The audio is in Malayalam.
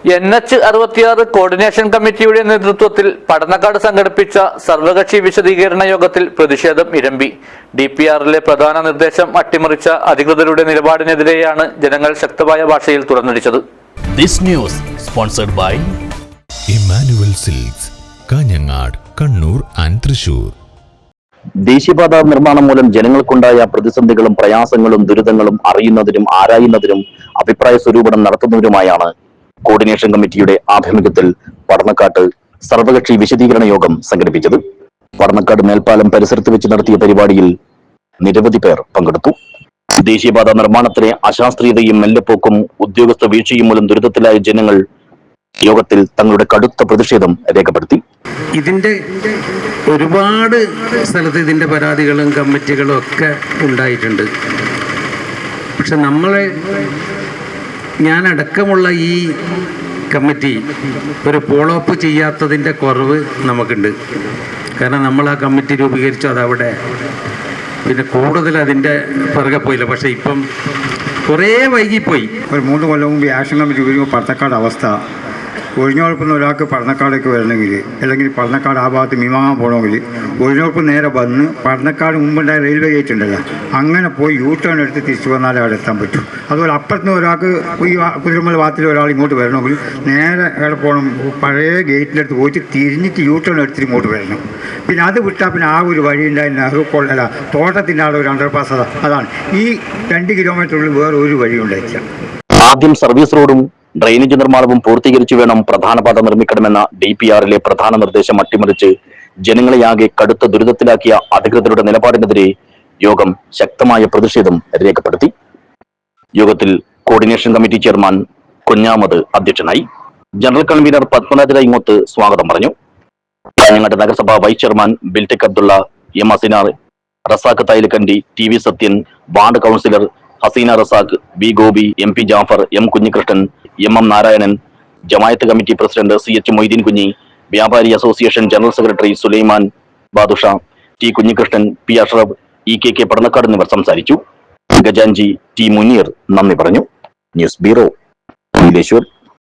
NH66 കോർഡിനേഷൻ കമ്മിറ്റിയുടെ നേതൃത്വത്തിൽ പടന്നക്കാട് സംഘടിപ്പിച്ച സർവകക്ഷി വിശദീകരണ യോഗത്തിൽ പ്രതിഷേധം ഇരമ്പി. DPRലെ പ്രധാന നിർദ്ദേശം അട്ടിമറിച്ച അധികൃതരുടെ നിലപാടിനെതിരെയാണ് ജനങ്ങൾ ശക്തമായ ഭാഷയിൽ തുറന്നടിച്ചത്. This news sponsored by Emmanuel Silks, Kanhangad, Kannur and Thrissur. ദേശീയപാത നിർമ്മാണം മൂലം ജനങ്ങൾക്കുണ്ടായ പ്രതിസന്ധികളും പ്രയാസങ്ങളും ദുരിതങ്ങളും അറിയുന്നതിനും ആരായുന്നതിനും അഭിപ്രായ സ്വരൂപണം നടത്തുന്നതിനുമായാണ് കോർഡിനേഷൻ കമ്മിറ്റിയുടെ ആഭിമുഖ്യത്തിൽ പടന്നക്കാട്ട് സർവകക്ഷി വിശദീകരണ യോഗം സംഘടിപ്പിച്ചത്. പടന്നക്കാട് മേൽപ്പാലം പരിസരത്ത് വെച്ച് നടത്തിയ പരിപാടിയിൽ നിരവധി പേർ പങ്കെടുത്തു. ദേശീയപാത നിർമ്മാണത്തിലെ അശാസ്ത്രീയതയും മെല്ലെപ്പോക്കും ഉദ്യോഗസ്ഥ വീഴ്ചയും മൂലം ദുരിതത്തിലായ ജനങ്ങൾ യോഗത്തിൽ തങ്ങളുടെ കടുത്ത പ്രതിഷേധം രേഖപ്പെടുത്തി. ഇതിന്റെ ഒരുപാട് സ്ഥലത്ത് ഇതിന്റെ പരാതികളും കമ്മിറ്റികളും ഒക്കെ ഉണ്ടായിട്ടുണ്ട്. പക്ഷെ ഞാനടക്കമുള്ള ഈ കമ്മിറ്റി ഒരു ഫോളോ അപ്പ് ചെയ്യാത്തതിൻ്റെ കുറവ് നമുക്കുണ്ട്. കാരണം നമ്മൾ ആ കമ്മിറ്റി രൂപീകരിച്ചു, അതവിടെ പിന്നെ കൂടുതൽ അതിൻ്റെ പിറകെ പോയില്ല. പക്ഷേ ഇപ്പം കുറേ വൈകിപ്പോയി. ഒരു 3 കൊല്ലം മുമ്പ് ആക്ഷൻ കമ്മിറ്റി ഉപയോഗിക്കുമ്പോൾ പടന്നക്കാട് അവസ്ഥ ഒഴിഞ്ഞുറപ്പുന്ന ഒരാൾക്ക് പടന്നക്കാടേക്ക് വരണമെങ്കിൽ, അല്ലെങ്കിൽ പടന്നക്കാട് ആ ഭാഗത്ത് മീമാങ്ങാൻ പോകണമെങ്കിൽ ഒഴിഞ്ഞുറപ്പ് നേരെ വന്ന് പടന്നക്കാട് മുമ്പുണ്ടായ റെയിൽവേ ഗേറ്റ് ഉണ്ടല്ലോ, അങ്ങനെ പോയി U-ടേൺ എടുത്ത് തിരിച്ചു വന്നാലേ അവിടെ എത്താൻ പറ്റും. അതുപോലെ അപ്പുറത്തുനിന്ന് ഒരാൾക്ക് ഈ കുതിരമല ഭാഗത്തിൽ ഒരാൾ ഇങ്ങോട്ട് വരണമെങ്കിൽ നേരെ എവിടെ പോകണം, പഴയ ഗേറ്റിൻ്റെ അടുത്ത് പോയിട്ട് തിരിഞ്ഞിട്ട് U-ടേൺ എടുത്തിട്ട് ഇങ്ങോട്ട് വരണം. പിന്നെ അത് വിട്ടാൽ പിന്നെ ആ ഒരു വഴി ഉണ്ടായി നെഹ്റു അല്ല തോട്ടത്തിൻ്റെ ആൾ ഒരു അണ്ടർപാസ് അതാണ്. ഈ 2 കിലോമീറ്ററിനുള്ളിൽ വേറെ ഒരു വഴി ഉണ്ടായിട്ടില്ല. ആദ്യം സർവീസ് റോഡും ഡ്രെയിനേജ് നിർമ്മാണവും പൂർത്തീകരിച്ചു വേണം പ്രധാന പാത നിർമ്മിക്കണമെന്ന DPRലെ പ്രധാന നിർദ്ദേശം അട്ടിമറിച്ച് ജനങ്ങളെയാകെ കടുത്ത ദുരിതത്തിലാക്കിയ അധികൃതരുടെ നിലപാടിനെതിരെ യോഗം ശക്തമായ പ്രതിഷേധം രേഖപ്പെടുത്തി. യോഗത്തിൽ കോർഡിനേഷൻ കമ്മിറ്റി ചെയർമാൻ കുഞ്ഞാമത് അധ്യക്ഷനായി. ജനറൽ കൺവീനർ പത്മനാഭ ഇങ്ങോട്ട് സ്വാഗതം പറഞ്ഞു. കാഞ്ഞങ്ങാട് നഗരസഭ vice chairman Biltech Abdulla, M Asinar, Razak Thailakandi, TV Sathyan, ward councillor Haseena Razak, B Gopi, MP Jafar, M Kunhikrishnan, MM Narayanan, ജമായത്ത് committee president CH Moideen Kunhi, വ്യാപാരി association general secretary Sulaiman Badusha, T Kunhikrishnan, P Ashraf, EKK Padannakkad എന്നിവർ സംസാരിച്ചു. ഖജാൻജി T മുനീർ നന്ദി പറഞ്ഞു. News bureau, Nileshwar.